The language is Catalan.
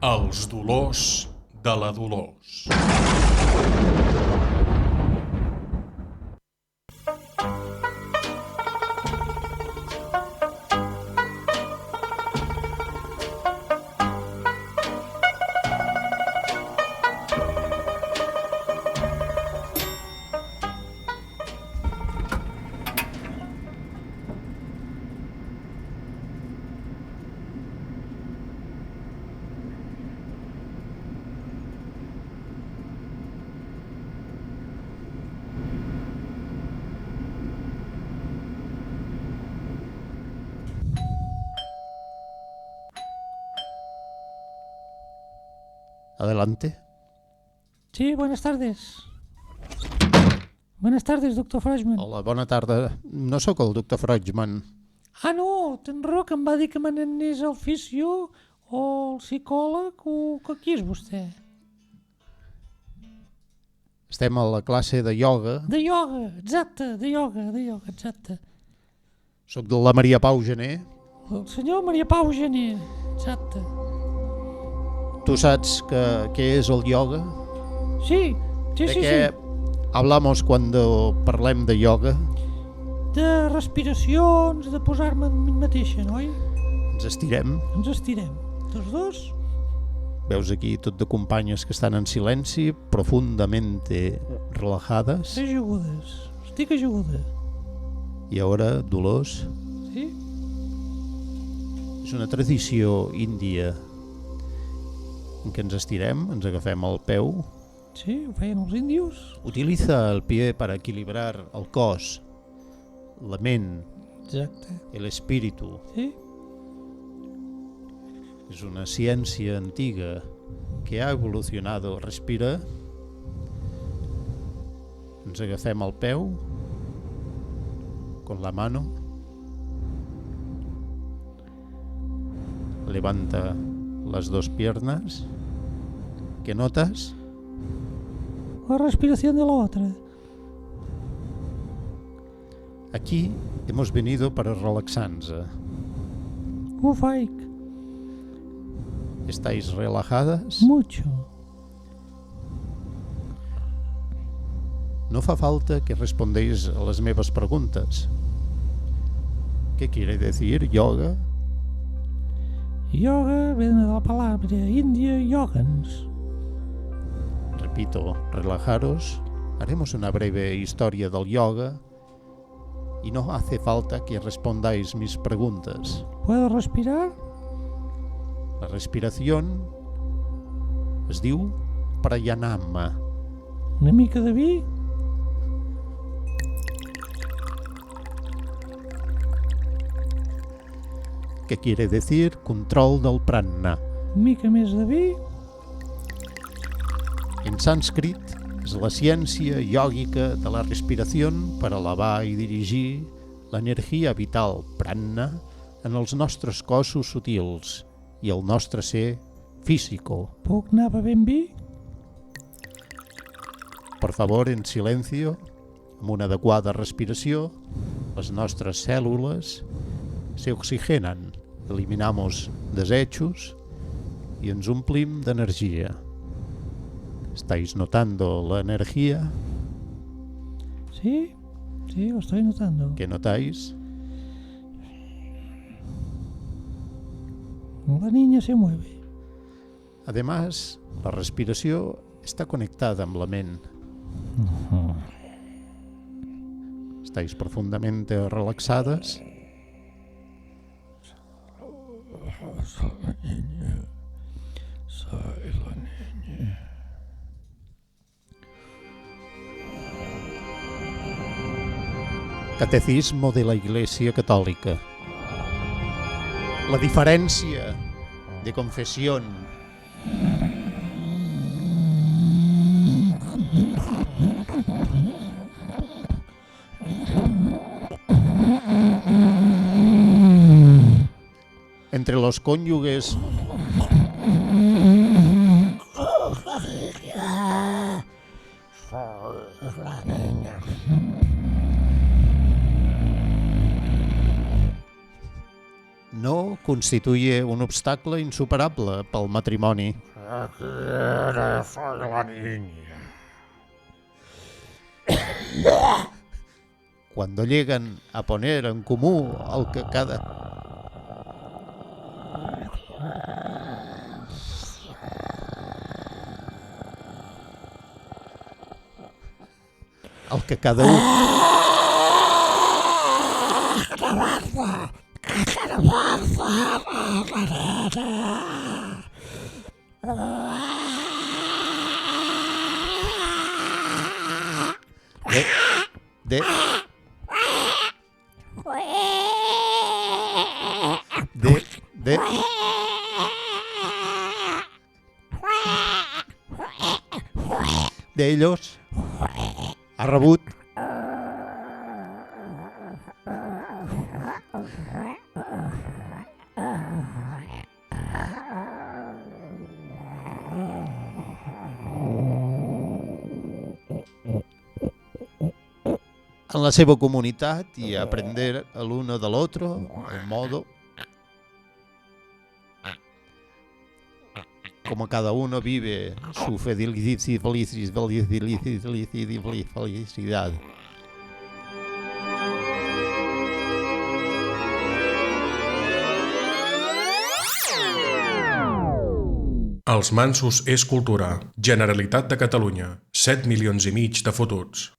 Els dolors de la Dolors. Adelante. Sí, buenas tardes. Buenas tardes, doctor Freudman. Hola, bona tarda. No sóc el doctor Freudman. Ah, no, tens raó, que em va dir que me n'anés al fisio o al psicòleg o que qui és vostè? Estem a la classe de ioga. De ioga, exacte, de ioga, exacte. Soc de la Maria Pau Gené. El senyor Maria Pau Gené, exacte. Tu saps què és el ioga? Sí. De què hablamos cuando parlem de ioga? De respiracions, de posar-me en mi mateixa, noi? Ens estirem. Ens estirem, tots dos. Veus aquí tot de companyes que estan en silenci, profundamente relajadas. Estic ajuguda. I ara, Dolors. Sí? És una tradició índia en què ens estirem, ens agafem el peu. Sí, ho feien els índios. Utiliza el pie para equilibrar el cos, la ment, Exacte. el espíritu. Sí? Es una ciencia antigua que ha evolucionado. Respira. Ens agafem el peu con la mano. Levanta las dos piernas. ¿Qué notas? La respiración de la otra. Aquí hemos venido para relaxarnos. Ho faig. ¿Estáis relajadas? Mucho. No fa falta que respondéis a les meves preguntes. ¿Qué quiere decir yoga? Yoga viene de la palabra india yogans. Repito, relajaros. Haremos una breve historia del yoga y no hace falta que respondáis mis preguntas. ¿Puedo respirar? La respiración es diu pranayama. Una mica de vi? ¿Qué quiere decir control del prana? Una mica més de vi? En sànscrit és la ciència yògica de la respiració per elevar i dirigir l'energia vital prana en els nostres cossos sutils i el nostre ser físico. Puc anar bevent vi? Por favor, en silencio, amb una adequada respiració, les nostres cèl·lules se oxigenen, eliminamos desechos y ens omplim d'energia. ¿Estáis notando la energía? Sí, lo estoy notando. ¿Qué notáis? La niña se mueve. Además, la respiració está conectada amb la ment. ¿Estáis profundamente relaxadas? Soy la niña. Catecismo de la Iglesia Católica. La diferència de confessió entre los cónyuges constituye un obstacle insuperable pel matrimoni. Soy la niña. Cuando llegan a poner en comú el que cada... El que cada un... d'ells ha rebut en la seva comunitat y aprender el uno del otro el modo como cada uno vive su felicidad. Els mansos és cultura. Generalitat de Catalunya. 7,5 milions de fotuts.